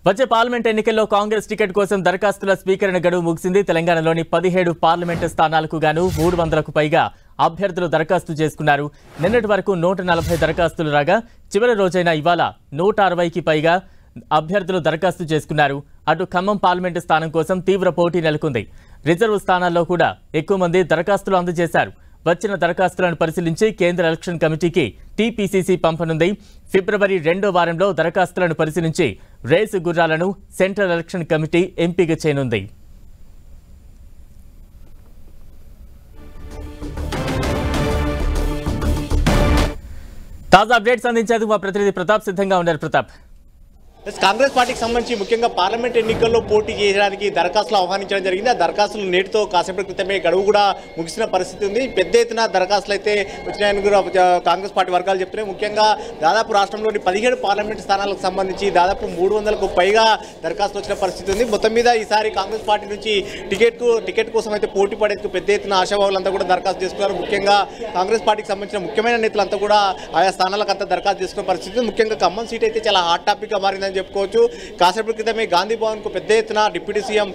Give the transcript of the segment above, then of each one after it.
వచ్చే పార్లమెంట్ ఎన్నికల్లో కాంగ్రెస్ టికెట్ కోసం దరఖాస్తుల స్వీకరణ గడువు ముగిసింది. తెలంగాణలోని 17 పార్లమెంటు స్థానాలకు గాను 300కు పైగా అభ్యర్థులు దరఖాస్తు చేసుకున్నారు. నిన్నటి వరకు 140 దరఖాస్తులు రాగా చివరి రోజైన ఇవాళ 160కి పైగా అభ్యర్థులు దరఖాస్తు చేసుకున్నారు. అటు ఖమ్మం పార్లమెంటు స్థానం కోసం తీవ్ర పోటీ నెలకొంది. రిజర్వ్ స్థానాల్లో కూడా ఎక్కువ మంది దరఖాస్తులు అందజేశారు. వచ్చిన దరఖాస్తులను పరిశీలించి కేంద్ర ఎలక్షన్ కమిటీకి టీపీసీసీ పంపనుంది. ఫిబ్రవరి 2వ వారంలో దరఖాస్తులను పరిశీలించి రేసు గుర్రాలను సెంట్రల్ ఎలక్షన్ కమిటీ ఎంపిక చేయనుంది. తాజా అప్డేట్స్ అందించేందుకు మా ప్రతినిధి ప్రతాప్ సిద్ధంగా ఉన్నారు. ప్రతాప్, కాంగ్రెస్ పార్టీకి సంబంధించి ముఖ్యంగా పార్లమెంట్ ఎన్నికల్లో పోటీ చేయడానికి దరఖాస్తులు ఆహ్వానించడం జరిగింది. ఆ దరఖాస్తులు నేటితో కాసేపటి క్రితమే గడువు కూడా ముగిసిన పరిస్థితి ఉంది. పెద్ద ఎత్తున దరఖాస్తులు అయితే వచ్చినాయని కూడా కాంగ్రెస్ పార్టీ వర్గాలు చెప్తున్నాయి. ముఖ్యంగా దాదాపు రాష్ట్రంలోని 17 పార్లమెంట్ స్థానాలకు సంబంధించి దాదాపు 300కు పైగా దరఖాస్తులు వచ్చిన పరిస్థితి ఉంది. మొత్తం మీద ఈసారి కాంగ్రెస్ పార్టీ నుంచి టికెట్ కోసం అయితే పోటీ పడేందుకు పెద్ద ఎత్తున ఆశావాహులంతా కూడా దరఖాస్తు చేసుకున్నారు. ముఖ్యంగా కాంగ్రెస్ పార్టీకి సంబంధించిన ముఖ్యమైన నేతలంతా కూడా ఆయా స్థానాలకు అంతా దరఖాస్తు చేసుకున్న పరిస్థితి. ముఖ్యంగా ఖమ్మం సీట్ అయితే చాలా హాట్ టాపిక్గా మారింది చెప్పుకోవచ్చు. కాసేపటి క్రితమే గాంధీ భవన్ కు పెద్ద ఎత్తున డిప్యూటీ సీఎం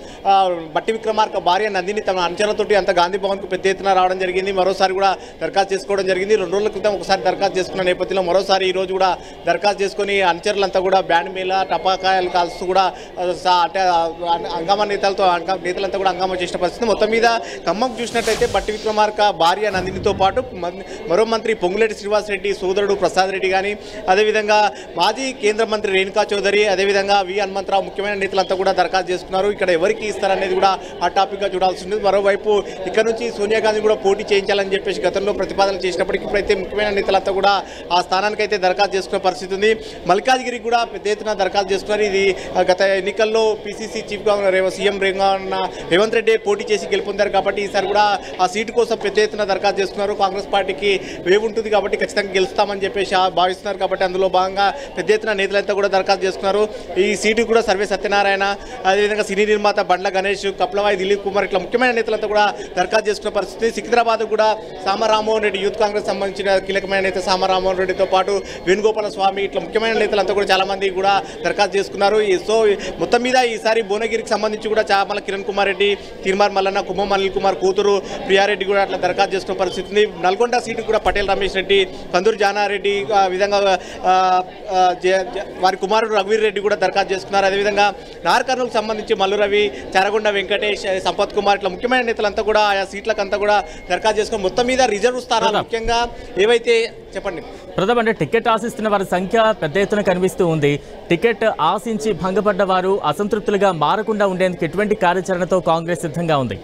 బట్టి విక్రమార్క భార్య నందిని తమ అనుచరులతోటి అంత గాంధీ భవన్ కు పెద్ద ఎత్తున రావడం జరిగింది. మరోసారి కూడా దరఖాస్తు చేసుకోవడం జరిగింది. 2 రోజుల క్రితం ఒకసారి దరఖాస్తు చేసుకున్న నేపథ్యంలో మరోసారి ఈ రోజు కూడా దరఖాస్తు చేసుకుని అనుచరులంతా కూడా బ్యాండ్ మేళ టపాకాయలు కాల్స్తూ కూడా అంటే హంగామా నేతలంతా కూడా హంగామా చేసిన పరిస్థితి. మొత్తం మీద ఖమ్మం చూసినట్టయితే బట్టి విక్రమార్క భార్య నందినితో పాటు మరో మంత్రి పొంగులేటి శ్రీనివాస్ రెడ్డి సోదరుడు ప్రసాద్ రెడ్డి కానీ, అదేవిధంగా మాజీ కేంద్ర మంత్రి రేణుకా చౌదరి, అదేవిధంగా వి హనుమంతరావు ముఖ్యమైన నేతలంతా కూడా దరఖాస్తు చేసుకున్నారు. ఇక్కడ ఎవరికి ఇస్తారనేది కూడా ఆ టాపిక్గా చూడాల్సి ఉంటుంది. మరోవైపు ఇక్కడ నుంచి సోనియా గాంధీ కూడా పోటీ చేయించాలని చెప్పేసి గతంలో ప్రతిపాదన చేసినప్పటికీ ఇప్పుడైతే ముఖ్యమైన నేతలంతా కూడా ఆ స్థానానికి అయితే దరఖాస్తు చేసుకునే పరిస్థితి ఉంది. మల్కాజ్గిరికి కూడా పెద్ద ఎత్తున దరఖాస్తు చేసుకున్నారు. ఇది గత ఎన్నికల్లో పీసీసీ చీఫ్గా సీఎం రేవంత్ రెడ్డి పోటీ చేసి గెలుపొందారు కాబట్టి ఈసారి కూడా ఆ సీటు కోసం పెద్ద ఎత్తున దరఖాస్తు చేసుకున్నారు. కాంగ్రెస్ పార్టీకి వేవ్ ఉంటుంది కాబట్టి ఖచ్చితంగా గెలుస్తామని చెప్పేసి భావిస్తున్నారు. కాబట్టి అందులో భాగంగా పెద్ద ఎత్తున నేతలంతా కూడా దరఖాస్తు చేసుకున్నారు. ఈ సీటు కూడా సర్వే సత్యనారాయణ, అదేవిధంగా సినీ నిర్మాత బండ్ల గణేష్, కప్లవాయి దిలీప్ కుమార్ ఇట్లా ముఖ్యమైన నేతలంతా కూడా దరఖాస్తు చేసుకున్న పరిస్థితి. సికింద్రాబాద్ కూడా సామరామోహన్ రెడ్డి యూత్ కాంగ్రెస్ సంబంధించిన కీలకమైన నేత సామరామోహన్ రెడ్డితో పాటు వేణుగోపాల స్వామి ఇట్లా ముఖ్యమైన నేతలంతా కూడా చాలా మంది కూడా దరఖాస్తు చేసుకున్నారు. సో మొత్తం మీద ఈసారి భువనగిరికి సంబంధించి కూడా చామల కిరణ్ కుమార్ రెడ్డి, తీర్మార్ మల్లన్న, కుమ్మం అనిల్ కుమార్ కూతురు ప్రియారెడ్డి కూడా అట్లా దరఖాస్తు చేసుకున్న పరిస్థితి ఉంది. నల్గొండ సీటు కూడా పటేల్ రమేష్ రెడ్డి, కందూరు జానారెడ్డి, విధంగా వారి కుమారుడు రఘువీర్ రెడ్డి కూడా దరఖాస్తు చేసుకున్నారు. అదేవిధంగా నార్కర్నూలుకు సంబంధించి మల్లు రవి, చారగొండ వెంకటేష్, సంపత్ కుమార్ ఇట్లా ముఖ్యమైన నేతలంతా కూడా ఆయా సీట్లకంతా కూడా దరఖాస్తు చేసుకుని మొత్తం మీద రిజర్వ్ స్థానాలు ముఖ్యంగా ఏవైతే చెప్పండి ప్రథమ అంటే టికెట్ ఆశిస్తున్న వారి సంఖ్య పెద్ద ఎత్తున కనిపిస్తూ ఉంది. టికెట్ ఆశించి భంగపడ్డ వారు అసంతృప్తులుగా మారకుండా ఉండేందుకు ఎటువంటి కార్యాచరణతో కాంగ్రెస్ సిద్ధంగా ఉంది?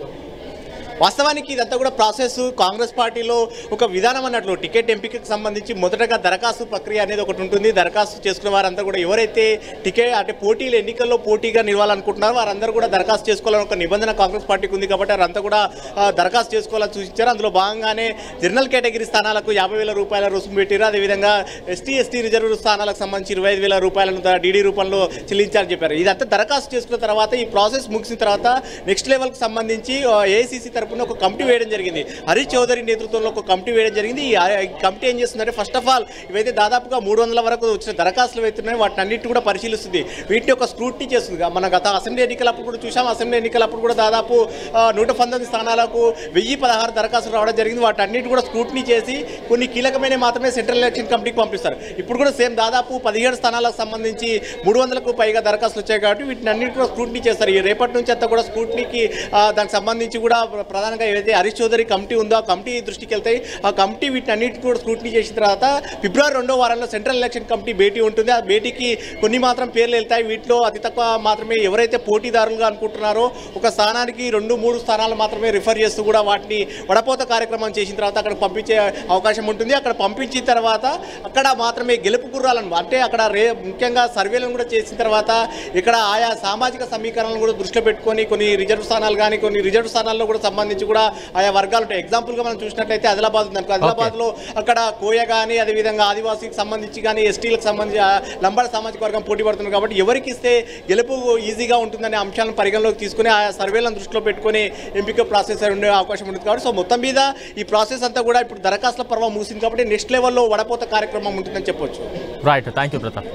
వాస్తవానికి ఇదంతా కూడా ప్రాసెస్ కాంగ్రెస్ పార్టీలో ఒక విధానం అన్నట్లు. టికెట్ ఎంపికకు సంబంధించి మొదటగా దరఖాస్తు ప్రక్రియ అనేది ఒకటి ఉంటుంది. దరఖాస్తు చేసుకున్న వారంతా కూడా ఎవరైతే టికెట్ అంటే పోటీలు ఎన్నికల్లో పోటీగా నిలవాలనుకుంటున్నారో వారందరూ కూడా దరఖాస్తు చేసుకోవాలని ఒక నిబంధన కాంగ్రెస్ పార్టీకి ఉంది కాబట్టి వారంతా కూడా దరఖాస్తు చేసుకోవాలని సూచించారు. అందులో భాగంగానే జనరల్ కేటగిరీ స్థానాలకు 50,000 రూపాయల రుసుము పెట్టారు. అదేవిధంగా ఎస్టీ రిజర్వ్ స్థానాలకు సంబంధించి 25,000 రూపాయలను డీడీ రూపంలో చెల్లించాలని చెప్పారు. ఇదంతా దరఖాస్తు చేసుకున్న తర్వాత ఈ ప్రాసెస్ ముగిసిన తర్వాత నెక్స్ట్ లెవెల్కి సంబంధించి ఏఐసీసీ తరఫున ఒక కమిటీ వేయడం జరిగింది. హరీష్ చౌదరి నేతృత్వంలో ఒక కమిటీ వేయడం జరిగింది. ఈ కమిటీ ఏం చేస్తుందంటే ఫస్ట్ ఆఫ్ ఆల్ ఇవైతే దాదాపుగా 300 వరకు వచ్చిన దరఖాస్తులు అవుతున్నాయి వాటిని అన్నింటి కూడా పరిశీలిస్తుంది. వీటిని ఒక స్క్రూటినీ చేస్తుంది. మన గత అసెంబ్లీ ఎన్నికలప్పుడు కూడా చూసాం. అసెంబ్లీ ఎన్నికలప్పుడు కూడా దాదాపు 119 స్థానాలకు 1016 దరఖాస్తులు రావడం జరిగింది. వాటి అన్నింటి కూడా స్క్రూటినీ చేసి కొన్ని కీలకమైన మాత్రమే సెంట్రల్ ఎలక్షన్ కమిటీకి పంపిస్తారు. ఇప్పుడు కూడా సేమ్ దాదాపు 17 స్థానాలకు సంబంధించి 300కు పైగా దరఖాస్తులు వచ్చాయి కాబట్టి వీటిని అన్నింటి కూడా స్క్రూటినీ చేస్తారు. ఈ రేపటి నుంచి అంతా కూడా స్క్రూటినీకి దానికి సంబంధించి కూడా ప్రధానంగా ఏదైతే హరీష్ చౌదరి కమిటీ ఉందో ఆ కమిటీ దృష్టికి వెళ్తాయి. ఆ కమిటీ వీటిని అన్నింటినీ కూడా స్క్రూటినీ చేసిన తర్వాత ఫిబ్రవరి 2వ వారంలో సెంట్రల్ ఎలక్షన్ కమిటీ భేటీ ఉంటుంది. ఆ భేటీకి కొన్ని మాత్రం పేర్లు వెళ్తాయి. వీటిలో అతి తక్కువ మాత్రమే ఎవరైతే పోటీదారులుగా అనుకుంటున్నారో ఒక స్థానానికి 2-3 స్థానాలు మాత్రమే రిఫర్ చేస్తూ కూడా వాటిని వడపోత కార్యక్రమం చేసిన తర్వాత అక్కడ పంపించే అవకాశం ఉంటుంది. అక్కడ పంపించిన తర్వాత అక్కడ మాత్రమే గెలుపు గుర్రాలను అంటే అక్కడ ముఖ్యంగా సర్వేలను కూడా చేసిన తర్వాత ఇక్కడ ఆయా సామాజిక సమీకరణలను కూడా దృష్టిలో పెట్టుకొని కొన్ని రిజర్వ్ స్థానాలు కానీ కొన్ని రిజర్వ్ స్థానాల్లో కూడా సంబంధించి కూడా ఆయా వర్గాలు ఉంటాయి. ఎగ్జాంపుల్గా మనం చూసినట్లయితే ఆదిలాబాద్ ఉంది అనుకో, ఆదిలాబాద్లో అక్కడ కోయ కానీ అదేవిధంగా ఆదివాసీకి సంబంధించి కానీ ఎస్టీలకు సంబంధించి లంబాడ సామాజిక వర్గం పోటీ పడుతున్నారు కాబట్టి ఎవరికి ఇస్తే గెలుపు ఈజీగా ఉంటుందనే అంశాలను పరిగణలోకి తీసుకుని ఆయా సర్వేలను దృష్టిలో పెట్టుకుని ఎంపిక ప్రాసెస్ ఉండే అవకాశం ఉంటుంది కాబట్టి సో మొత్తం మీద ఈ ప్రాసెస్ అంతా కూడా ఇప్పుడు దరఖాస్తుల పర్వం ముగిసింది కాబట్టి నెక్స్ట్ లెవెల్లో వడపోత కార్యక్రమం ఉంటుందని చెప్పొచ్చు. Right, thank you Pratap.